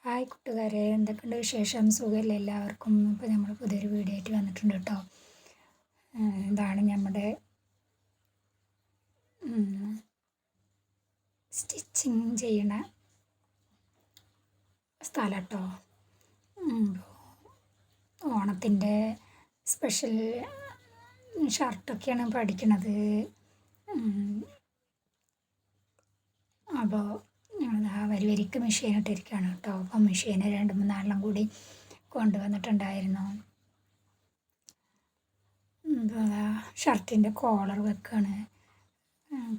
Hi കൂട്ടുകാരെ, എന്തൊക്കെയുണ്ട് വിശേഷം? സുഖമല്ലേ എല്ലാവർക്കും? ഇപ്പോൾ നമ്മൾ പുതിയൊരു വീഡിയോ ആയിട്ട് വന്നിട്ടുണ്ട് കേട്ടോ. ഇതാണ് നമ്മുടെ സ്റ്റിച്ചിങ് ചെയ്യണ സ്ഥലം കേട്ടോ. ഓണത്തിൻ്റെ സ്പെഷ്യൽ ഷർട്ടൊക്കെയാണ് പഠിക്കണത്. അപ്പോൾ വരിക്ക് മെഷീൻ ഇട്ടിരിക്കുകയാണ് കേട്ടോ. അപ്പം മെഷീന് 2-3 കൂടി കൊണ്ടുവന്നിട്ടുണ്ടായിരുന്നു. ഷർട്ടിൻ്റെ കോളർ വെക്കാണ്.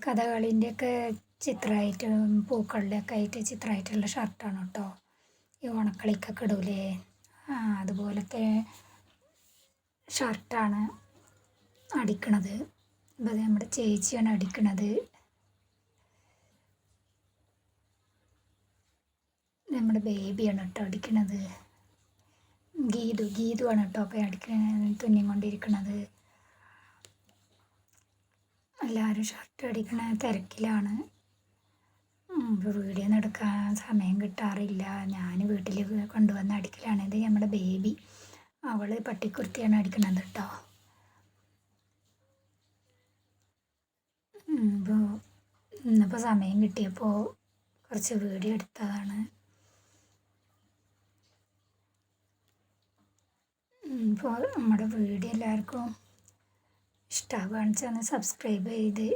കഥകളിൻ്റെയൊക്കെ ചിത്രമായിട്ട് പൂക്കളുടെയൊക്കെ ആയിട്ട് ചിത്രമായിട്ടുള്ള ഷർട്ടാണ് കേട്ടോ. ഈ ഓണക്കളിക്കൊക്കെ ഇടൂലേ, അതുപോലത്തെ ഷർട്ടാണ് അടിക്കണത്. അപ്പോൾ നമ്മുടെ ചേച്ചിയാണ് അടിക്കണത്. നമ്മുടെ ബേബിയാണ് കേട്ടോ അടിക്കണത്. ഗീതു ആണ് കേട്ടോ അപ്പോൾ തുന്നിക്കൊണ്ടിരിക്കണത്. എല്ലാവരും ഷർട്ട് അടിക്കണ തിരക്കിലാണ്. വീഡിയോ ഒന്നും എടുക്കാൻ സമയം കിട്ടാറില്ല. ഞാൻ വീട്ടിൽ കൊണ്ടുവന്ന് അടിക്കലാണ്. ഇത് നമ്മുടെ ബേബി, അവൾ പട്ടിക്കുർത്തിയാണ് അടിക്കണത് കേട്ടോ. ഇന്നിപ്പോൾ സമയം കിട്ടിയപ്പോൾ കുറച്ച് വീഡിയോ എടുത്തതാണ്. ഇപ്പോൾ നമ്മുടെ വീഡിയോ എല്ലാവർക്കും ഇഷ്ടമാവുകയാണെന്ന് വെച്ചാൽ സബ്സ്ക്രൈബ് ചെയ്ത്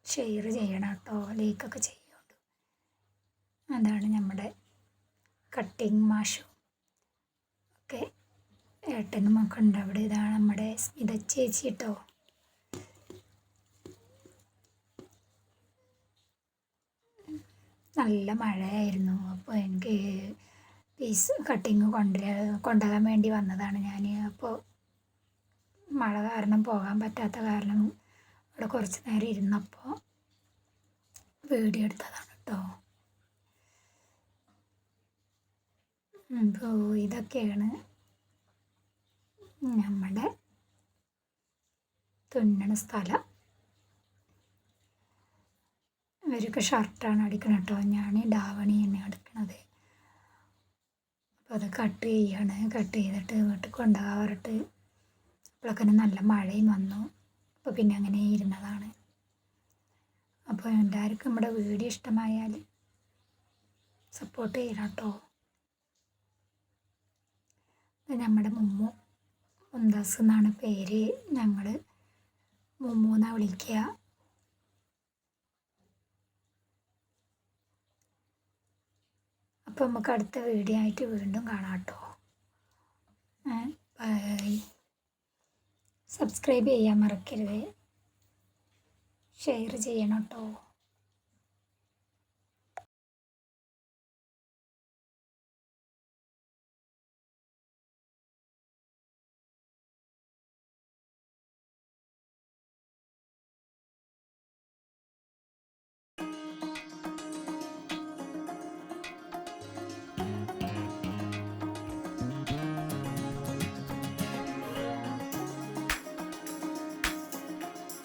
ഷെയർ ചെയ്യണം കേട്ടോ, ലൈക്കൊക്കെ ചെയ്യുന്നുണ്ട്. അതാണ് നമ്മുടെ കട്ടിങ് മാഷും ഒക്കെ ഏട്ടനും ഒക്കെ ഉണ്ട് അവിടെ. ഇതാണ് നമ്മുടെ സ്മിത ചേച്ചി കേട്ടോ. നല്ല മഴയായിരുന്നു. അപ്പോൾ എനിക്ക് പീസ് കട്ടിങ് കൊണ്ടുപോകാൻ വേണ്ടി വന്നതാണ് ഞാൻ. അപ്പോൾ മഴ കാരണം പോകാൻ പറ്റാത്ത കാരണം ഇവിടെ കുറച്ച് നേരം ഇരുന്നപ്പോൾ വീഡിയോ എടുത്തതാണ് കേട്ടോ. ഇപ്പോൾ ഇതൊക്കെയാണ് നമ്മുടെ തുന്നണ സ്ഥലം. ഇവരൊക്കെ ഷർട്ടാണ് അടിക്കണം കേട്ടോ. ഞാൻ ഡാവണി തന്നെ അടിക്കണത്. അപ്പോൾ അത് കട്ട് ചെയ്തിട്ട് വീട്ടിൽ കൊണ്ടുപോകാറിട്ട് അപ്പോഴൊക്കെ നല്ല മഴയും വന്നു. അപ്പോൾ പിന്നെ അങ്ങനെ ഇരുന്നതാണ്. അപ്പോൾ എല്ലാവർക്കും നമ്മുടെ വീഡിയോ ഇഷ്ടമായാൽ സപ്പോർട്ട് ചെയ്യണം കേട്ടോ. നമ്മുടെ മുന്താസ് എന്നാണ് പേര്. ഞങ്ങൾ മുമ്മു എന്നാണ് വിളിക്കുക. അപ്പോൾ നമുക്ക് അടുത്ത വീഡിയോ ആയിട്ട് വീണ്ടും കാണാം കേട്ടോ. ബൈ. സബ്സ്ക്രൈബ് ചെയ്യാൻ മറക്കരുത്, ഷെയർ ചെയ്യണം കേട്ടോ.